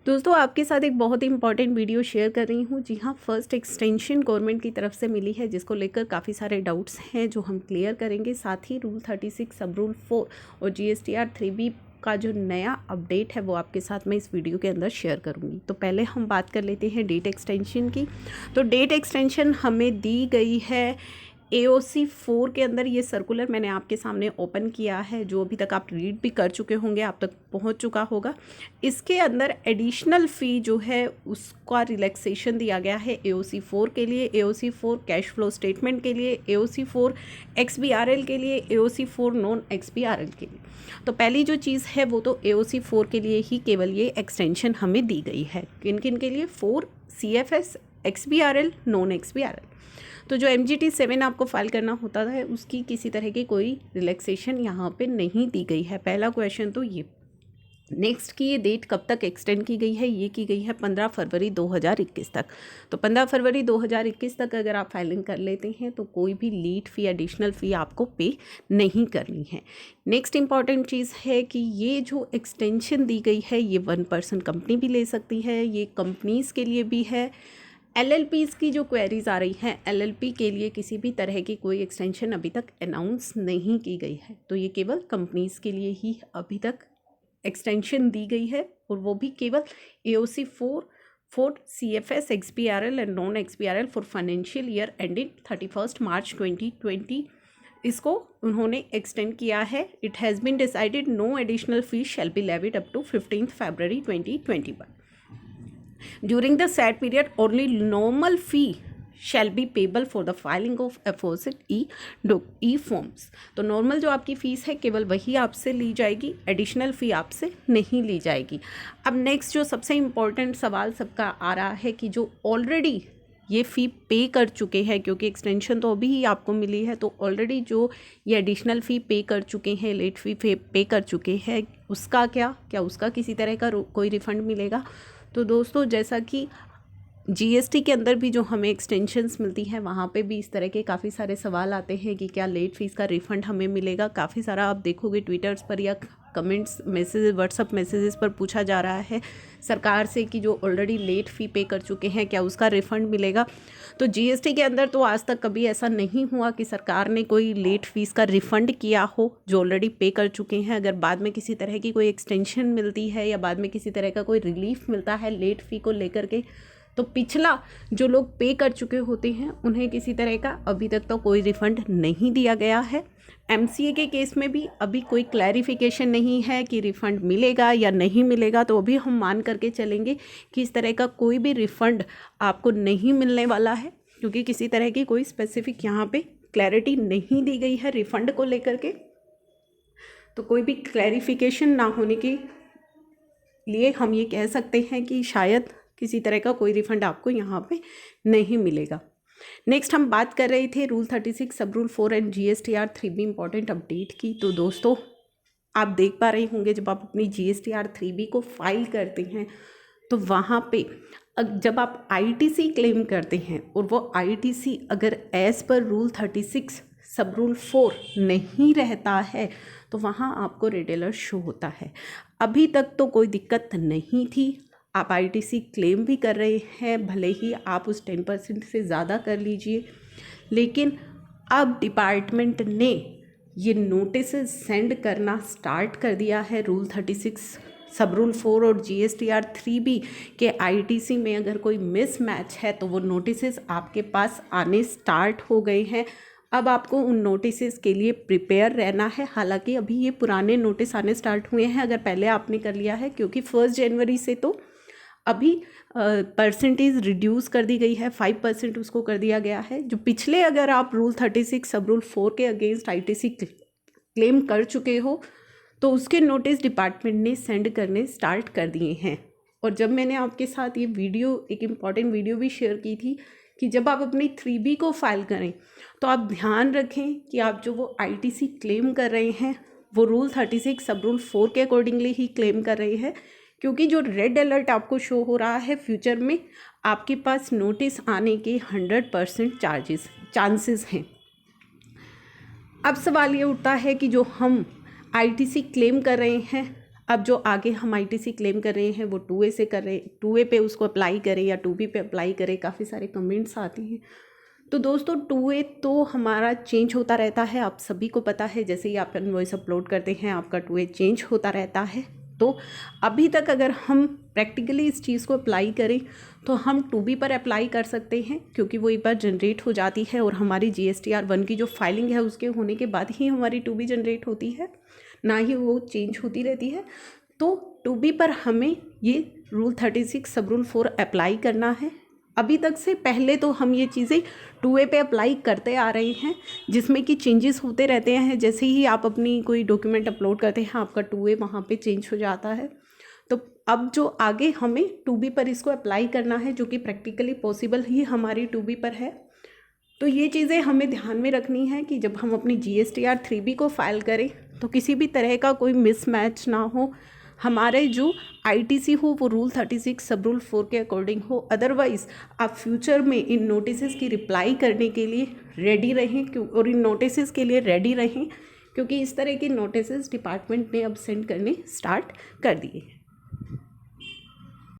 दोस्तों आपके साथ एक बहुत ही इंपॉर्टेंट वीडियो शेयर कर रही हूँ। जी हाँ, फर्स्ट एक्सटेंशन गवर्नमेंट की तरफ से मिली है, जिसको लेकर काफ़ी सारे डाउट्स हैं जो हम क्लियर करेंगे। साथ ही रूल 36 सब रूल 4 और GSTR 3B का जो नया अपडेट है वो आपके साथ मैं इस वीडियो के अंदर शेयर करूँगी। तो पहले हम बात कर लेते हैं डेट एक्सटेंशन की। तो डेट एक्सटेंशन हमें दी गई है AOC 4 के अंदर। ये सर्कुलर मैंने आपके सामने ओपन किया है, जो अभी तक आप रीड भी कर चुके होंगे, आप तक पहुंच चुका होगा। इसके अंदर एडिशनल फ़ी जो है उसका रिलैक्सेशन दिया गया है AOC 4 के लिए, AOC 4 कैश फ्लो स्टेटमेंट के लिए, AOC 4 XBRL के लिए, AOC 4 नॉन XBRL के लिए। तो पहली जो चीज़ है वो तो AOC 4 के लिए ही केवल ये एक्सटेंशन हमें दी गई है। किन किन के लिए? 4 CFS, XBRL, नॉन XBRL। तो जो MGT 7 आपको फाइल करना होता है उसकी किसी तरह की कोई रिलैक्सेशन यहाँ पे नहीं दी गई है। पहला क्वेश्चन तो ये। नेक्स्ट की ये डेट कब तक एक्सटेंड की गई है? ये की गई है 15 फरवरी 2021 तक। तो 15 फरवरी 2021 तक अगर आप फाइलिंग कर लेते हैं तो कोई भी लेट फ़ी, एडिशनल फ़ी आपको पे नहीं करनी है। नेक्स्ट इंपॉर्टेंट चीज़ है कि ये जो एक्सटेंशन दी गई है ये 1 पर्सन कंपनी भी ले सकती है, ये कंपनीज़ के लिए भी है। LLPs की जो क्वेरीज आ रही हैं, LLP के लिए किसी भी तरह की कोई एक्सटेंशन अभी तक अनाउंस नहीं की गई है। तो ये केवल कंपनीज़ के लिए ही अभी तक एक्सटेंशन दी गई है, और वो भी केवल AOC 4 CFS, XBRL and non XBRL for financial year ending 31 March 2020 इसको उन्होंने एक्सटेंड किया है। It has been decided no additional fee shall be levied up to 15 February 2021। During the said period, only normal fee shall be payable for the filing of aforesaid e-forms। तो normal जो आपकी fees है केवल वही आपसे ली जाएगी, additional फ़ी आपसे नहीं ली जाएगी। अब नेक्स्ट जो सबसे इम्पॉर्टेंट सवाल सबका आ रहा है कि जो ऑलरेडी ये फ़ी पे कर चुके हैं, क्योंकि एक्सटेंशन तो अभी ही आपको मिली है, तो ऑलरेडी जो ये एडिशनल फ़ी पे कर चुके हैं, लेट फ़ी पे कर चुके हैं, उसका क्या उसका किसी तरह का कोई रिफ़ंड मिलेगा? तो दोस्तों जैसा कि GST के अंदर भी जो हमें एक्सटेंशंस मिलती हैं वहाँ पे भी इस तरह के काफ़ी सारे सवाल आते हैं कि क्या लेट फ़ीस का रिफ़ंड हमें मिलेगा। काफ़ी सारा आप देखोगे ट्विटर्स पर या कमेंट्स मैसेज, व्हाट्सअप मैसेजेस पर पूछा जा रहा है सरकार से कि जो ऑलरेडी लेट फ़ी पे कर चुके हैं क्या उसका रिफ़ंड मिलेगा। तो GST के अंदर तो आज तक कभी ऐसा नहीं हुआ कि सरकार ने कोई लेट फ़ीस का रिफ़ंड किया हो जो ऑलरेडी पे कर चुके हैं। अगर बाद में किसी तरह की कोई एक्सटेंशन मिलती है या बाद में किसी तरह का कोई रिलीफ मिलता है लेट फ़ी को लेकर के, तो पिछला जो लोग पे कर चुके होते हैं उन्हें किसी तरह का अभी तक तो कोई रिफ़ंड नहीं दिया गया है। MCA के केस में भी अभी कोई क्लैरिफिकेशन नहीं है कि रिफ़ंड मिलेगा या नहीं मिलेगा। तो अभी हम मान करके चलेंगे कि इस तरह का कोई भी रिफ़ंड आपको नहीं मिलने वाला है, क्योंकि किसी तरह की कोई स्पेसिफिक यहाँ पे क्लैरिटी नहीं दी गई है रिफ़ंड को लेकर के। तो कोई भी क्लैरिफिकेशन ना होने के लिए हम ये कह सकते हैं कि शायद किसी तरह का कोई रिफ़ंड आपको यहाँ पे नहीं मिलेगा। नेक्स्ट हम बात कर रहे थे रूल 36 सब rule 4 and GSTR 3B important update की। तो दोस्तों आप देख पा रहे होंगे जब आप अपनी GSTR 3B को फाइल करते हैं तो वहाँ पे जब आप ITC क्लेम करते हैं और वो ITC अगर एज़ पर रूल 36 सब रूल 4 नहीं रहता है तो वहाँ आपको रेड अलर्ट शो होता है। अभी तक तो कोई दिक्कत नहीं थी, आप ITC क्लेम भी कर रहे हैं, भले ही आप उस 10% से ज़्यादा कर लीजिए, लेकिन अब डिपार्टमेंट ने ये नोटिस सेंड करना स्टार्ट कर दिया है। रूल 36 सब रूल 4 और GSTR 3B के ITC में अगर कोई मिसमैच है तो वो नोटिस आपके पास आने स्टार्ट हो गए हैं। अब आपको उन नोटिस के लिए प्रिपेयर रहना है। हालांकि अभी ये पुराने नोटिस आने स्टार्ट हुए हैं अगर पहले आपने कर लिया है, क्योंकि 1 जनवरी से तो अभी परसेंटेज रिड्यूस कर दी गई है, 5% उसको कर दिया गया है। जो पिछले अगर आप रूल 36 सब रूल 4 के अगेंस्ट ITC क्लेम कर चुके हो तो उसके नोटिस डिपार्टमेंट ने सेंड करने स्टार्ट कर दिए हैं। और जब मैंने आपके साथ ये वीडियो, एक इम्पॉर्टेंट वीडियो भी शेयर की थी कि जब आप अपनी 3B को फाइल करें तो आप ध्यान रखें कि आप जो वो ITC क्लेम कर रहे हैं वो रूल 36 सब रूल 4 के अकॉर्डिंगली ही क्लेम कर रहे हैं, क्योंकि जो रेड अलर्ट आपको शो हो रहा है फ्यूचर में आपके पास नोटिस आने के 100% चांसेस हैं। अब सवाल ये उठता है कि जो हम ITC क्लेम कर रहे हैं अब जो आगे हम ITC क्लेम कर रहे हैं वो 2A से कर रहे, 2A पे उसको अप्लाई करें या 2B पे अप्लाई करें, काफ़ी सारे कमेंट्स आते हैं। तो दोस्तों 2A तो हमारा चेंज होता रहता है, आप सभी को पता है, जैसे ही आप इनवॉइस अपलोड करते हैं आपका 2A चेंज होता रहता है। तो अभी तक अगर हम प्रैक्टिकली इस चीज़ को अप्लाई करें तो हम 2B पर अप्लाई कर सकते हैं, क्योंकि वो एक बार जनरेट हो जाती है और हमारी GSTR 1 की जो फाइलिंग है उसके होने के बाद ही हमारी 2B जनरेट होती है, ना ही वो चेंज होती रहती है। तो 2B पर हमें ये रूल 36 सब रूल 4 अप्लाई करना है। अभी तक से पहले तो हम ये चीज़ें 2A पे अप्लाई करते आ रहे हैं, जिसमें कि चेंजेस होते रहते हैं। जैसे ही आप अपनी कोई डॉक्यूमेंट अपलोड करते हैं आपका 2A वहाँ पे चेंज हो जाता है। तो अब जो आगे हमें 2B पर इसको अप्लाई करना है, जो कि प्रैक्टिकली पॉसिबल ही हमारी 2B पर है। तो ये चीज़ें हमें ध्यान में रखनी है कि जब हम अपनी GSTR 3B को फाइल करें तो किसी भी तरह का कोई मिसमैच ना हो, हमारे जो ITC हो वो रूल 36 सब रूल 4 के अकॉर्डिंग हो। अदरवाइज़ आप फ्यूचर में इन नोटिसेस की रिप्लाई करने के लिए रेडी रहें, और इन नोटिसेस के लिए रेडी रहें, क्योंकि इस तरह के नोटिसेस डिपार्टमेंट ने अब सेंड करने स्टार्ट कर दिए हैं।